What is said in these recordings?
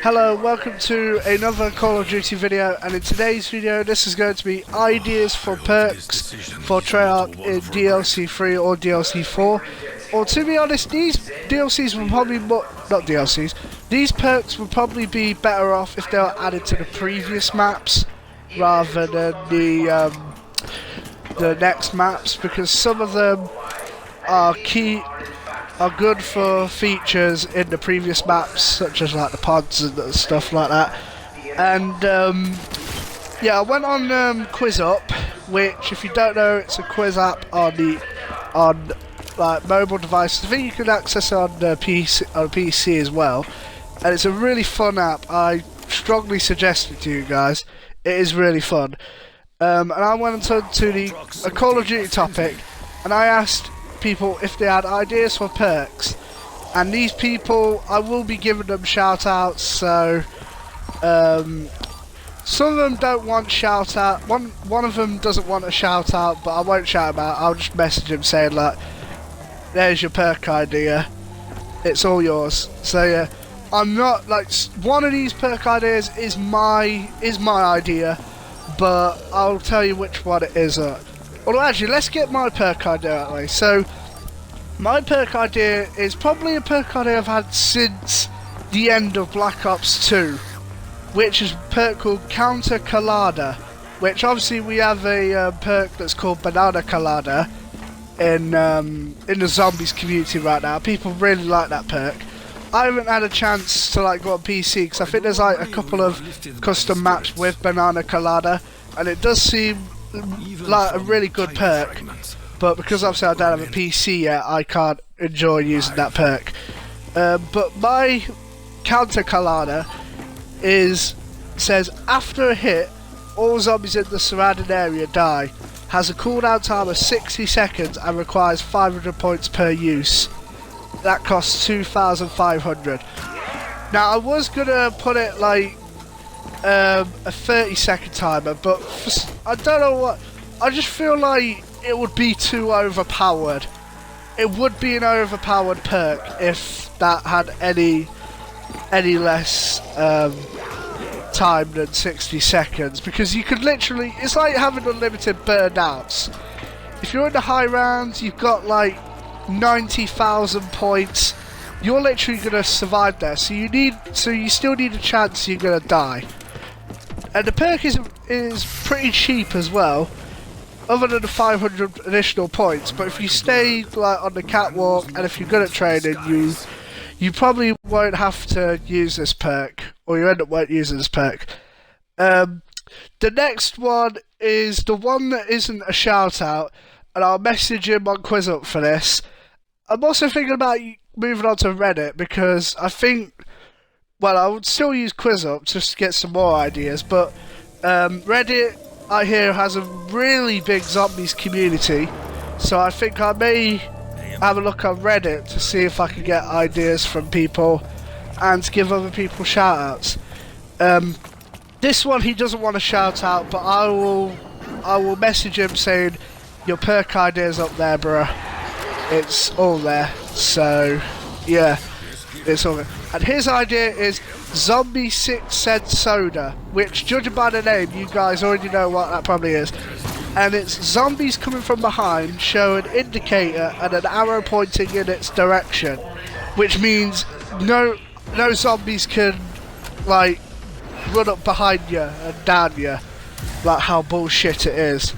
Hello, welcome to another Call of Duty video, and in today's video this is going to be ideas for perks for Treyarch in DLC 3 or DLC 4. Or to be honest, these DLCs will probably these perks would probably be better off if they were added to the previous maps rather than the next maps, because some of them are good for features in the previous maps, such as like the pods and stuff like that. And yeah, I went on Quiz Up, which, if you don't know, it's a quiz app on like mobile devices. I think you can access it on PC as well, and it's a really fun app. I strongly suggest it to you guys. It is really fun. And I went on to a Call of Duty topic, and I asked people if they had ideas for perks, and these people, I will be giving them shout outs. So some of them don't want shout out. One of them doesn't want a shout out, but I won't shout him out. I'll just message him saying, like, there's your perk idea, it's all yours. So yeah, I'm not like, one of these perk ideas is my idea, but I'll tell you which one it is. Well, actually, let's get my perk idea out of the way. So, my perk idea is probably a perk idea I've had since the end of Black Ops 2, which is a perk called Counter Colada, which obviously we have a perk that's called Banana Colada in the zombies community right now. People really like that perk. I haven't had a chance to like go on PC because I think there's like a couple of custom maps with Banana Colada, and it does seem like a really good perk, but because obviously I don't have a PC yet, I can't enjoy using that perk. But my Counter Colada says after a hit, all zombies in the surrounding area die, has a cooldown time of 60 seconds and requires 500 points per use. That costs 2,500. Now I was gonna put it like a 30-second timer, but I don't know what, I just feel like it would be too overpowered. It would be an overpowered perk if that had any less time than 60 seconds, because you could literally, it's like having unlimited burnouts. If you're in the high rounds, you've got like 90,000 points, you're literally gonna survive there, so you still need a chance you're gonna die. And the perk is pretty cheap as well, other than the 500 additional points. But if you stay like on the catwalk and if you're good at training, you probably won't have to use this perk, or you end up won't using this perk. The next one is the one that isn't a shout out, and I'll message him on Quiz Up for this. I'm also thinking about moving on to Reddit, because I think, well, I would still use Quiz Up just to get some more ideas, but Reddit, I hear, has a really big zombies community, so I think I may have a look on Reddit to see if I can get ideas from people and to give other people shout outs. This one he doesn't want a shout out, but I will message him saying, your perk idea's up there, bruh. It's all there. So yeah, it's all there. And his idea is Zombie 6-cent soda, which, judging by the name, you guys already know what that probably is. And it's zombies coming from behind, show an indicator and an arrow pointing in its direction, which means no zombies can like run up behind you and down you, like how bullshit it is.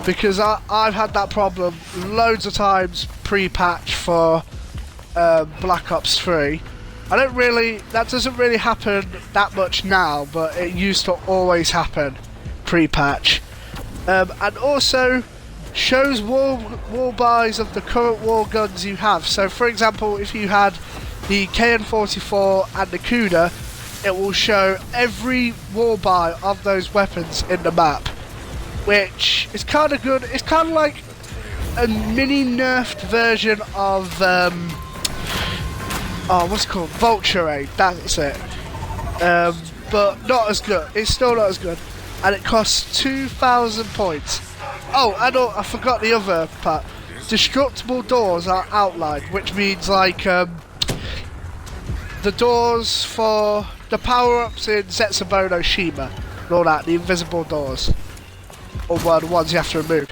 Because I've had that problem loads of times pre-patch for Black Ops 3. That doesn't really happen that much now, but it used to always happen pre-patch. And also shows war buys of the current war guns you have. So for example, if you had the KN-44 and the Kuda, it will show every war buy of those weapons in the map, which is kind of good. It's kind of like a mini nerfed version of what's it called? Vulture Aid, that's it. But not as good. It's still not as good. And it costs 2,000 points. Oh, and I forgot the other part. Destructible doors are outlined, which means like the doors for the power-ups in Zetsubo Shima and all that, the invisible doors, or the ones you have to remove.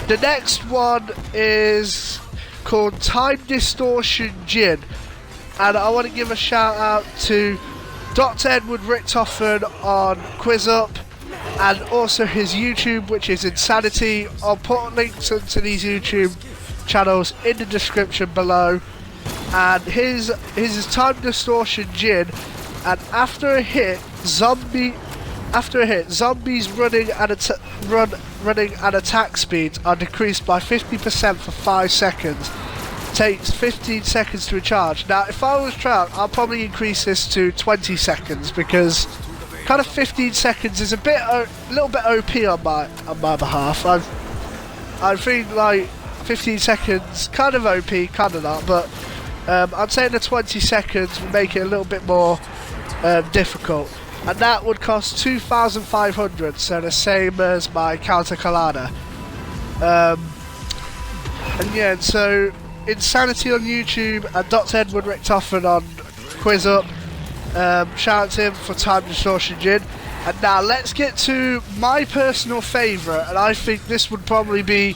The next one is called Time Distortion Jin, and I want to give a shout out to Dr. Edward Richtofen on QuizUp, and also his YouTube, which is Insanity. I'll put links to these YouTube channels in the description below. And his is Time Distortion Jin, and after a hit, zombies running and attack speeds are decreased by 50% for 5 seconds. Takes 15 seconds to recharge. Now, if I was Treyarch, I'll probably increase this to 20 seconds because kind of 15 seconds is a little bit OP on my behalf. I think like 15 seconds kind of OP, kind of not, but I'd say the 20 seconds would make it a little bit more difficult, and that would cost 2,500, so the same as my Counter Colada. And yeah, so Insanity on YouTube and Dr. Edward Richtofen on QuizUp. Shout out to him for Time Distortion Jin. And now let's get to my personal favourite, and I think this would probably be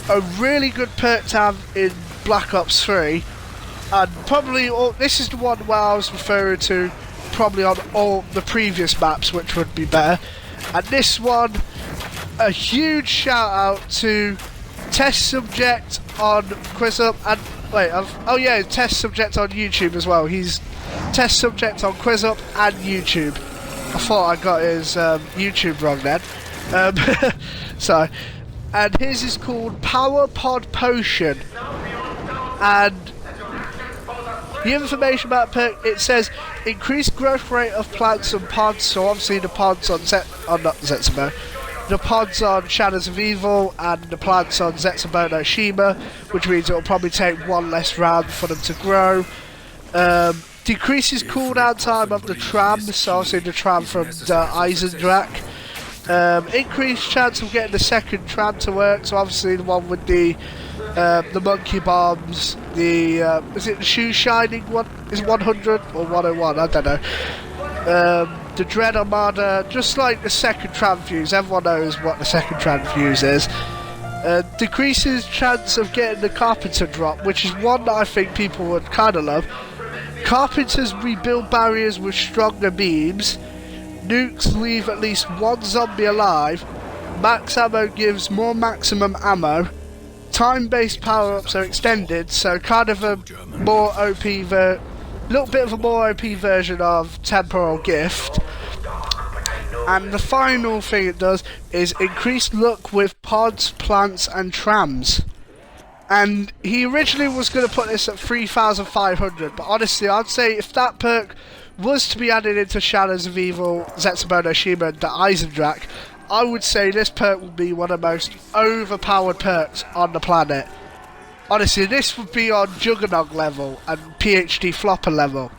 a really good perk to have in Black Ops 3. And probably this is the one where I was referring to, probably on all the previous maps, which would be better. And this one, a huge shout out to Test Subject on QuizUp, and wait, Test Subject on YouTube as well. He's Test Subject on QuizUp and YouTube. I thought I got his YouTube wrong then. So, and his is called Power Pod Potion, and the information about perk, it says increased growth rate of plants and pods. So obviously the pods on not Zetsubo, the pods on Shadows of Evil, and the plants on Zetsubo no Shima, which means it will probably take one less round for them to grow. Decreases cooldown time of the tram, so obviously the tram from the Eisendrache. Increased chance of getting the second tram to work, so obviously the one with the monkey bombs, is it the shoe shining one? Is it 100 or 101? I don't know. The Dread Armada, just like the second tram fuse, everyone knows what the second tram fuse is. Decreases chance of getting the Carpenter drop, which is one that I think people would kind of love. Carpenters rebuild barriers with stronger beams. Nukes leave at least one zombie alive. Max ammo gives more maximum ammo. Time-based power-ups are extended, so kind of a more OP, little bit of a more OP version of Temporal Gift. And the final thing it does is increased luck with pods, plants, and trams. And he originally was going to put this at 3,500, but honestly, I'd say if that perk was to be added into Shadows of Evil, Zetsubo no Shima, and the Eisendrache, I would say this perk would be one of the most overpowered perks on the planet. Honestly, this would be on Juggernog level and PhD Flopper level.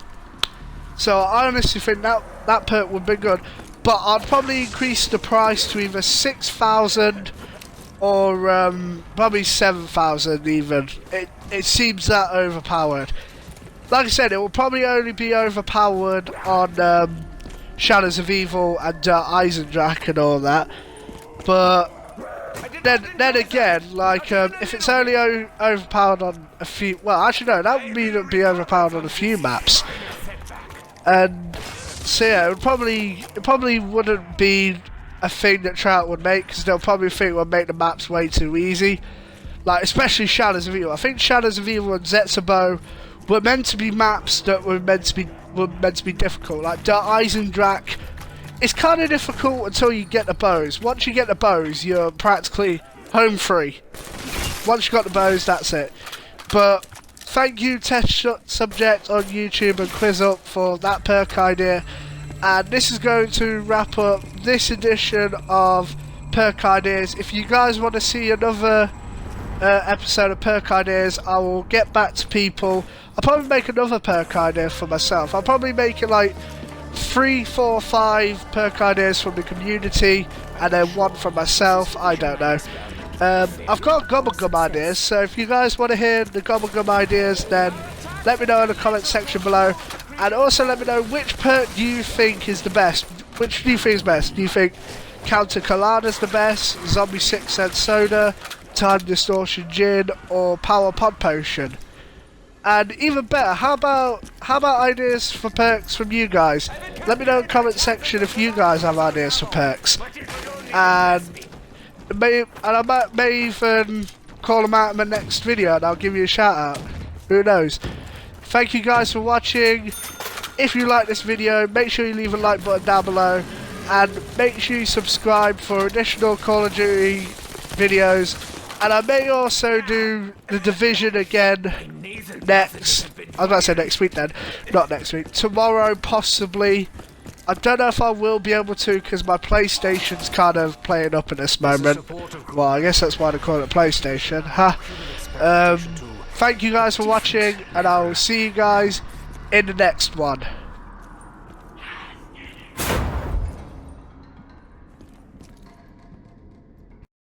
So I honestly think that perk would be good, but I'd probably increase the price to either 6,000 or probably 7,000 even. It seems that overpowered. Like I said, it will probably only be overpowered on Shadows of Evil and Eisendrache and all that. But then again, like if it's only overpowered on a few, well, actually no, that would mean it would be overpowered on a few maps. And so yeah, it probably wouldn't be a thing that Treyarch would make, because they'll probably think it would make the maps way too easy. Like especially Shadows of Evil. I think Shadows of Evil and Zetsubo were meant to be maps that were meant to be difficult. Like the Eisendrache, it's kind of difficult until you get the bows. Once you get the bows, you're practically home free. Once you got the bows, that's it. But thank you, Test Subject on YouTube and QuizUp, for that perk idea. And this is going to wrap up this edition of Perk Ideas. If you guys want to see another episode of Perk Ideas, I will get back to people. I'll probably make another perk idea for myself. I'll probably make it like 3, 4, 5 perk ideas from the community, and then one for myself. I don't know. I've got Gum ideas, so if you guys want to hear the Gum ideas, then Let me know in the comment section below, and also let me know which perk do you think is the best. Which do you think is best? Do you think Counter Colada's the best, Zombie 6 Cent Soda, Time Distortion Gin, or Power Pod Potion? And even better, how about ideas for perks from you guys? Let me know in the comment section if you guys have ideas for perks, and I may even call them out in my next video, and I'll give you a shout out. Who knows? Thank you guys for watching. If you like this video, make sure you leave a like button down below, and make sure you subscribe for additional Call of Duty videos. And I may also do the Division again next. I was about to say next week then, not next week. Tomorrow possibly. I don't know if I will be able to because my PlayStation's kind of playing up at this moment. Well, I guess that's why they call it PlayStation. Thank you guys for watching, and I will see you guys in the next one.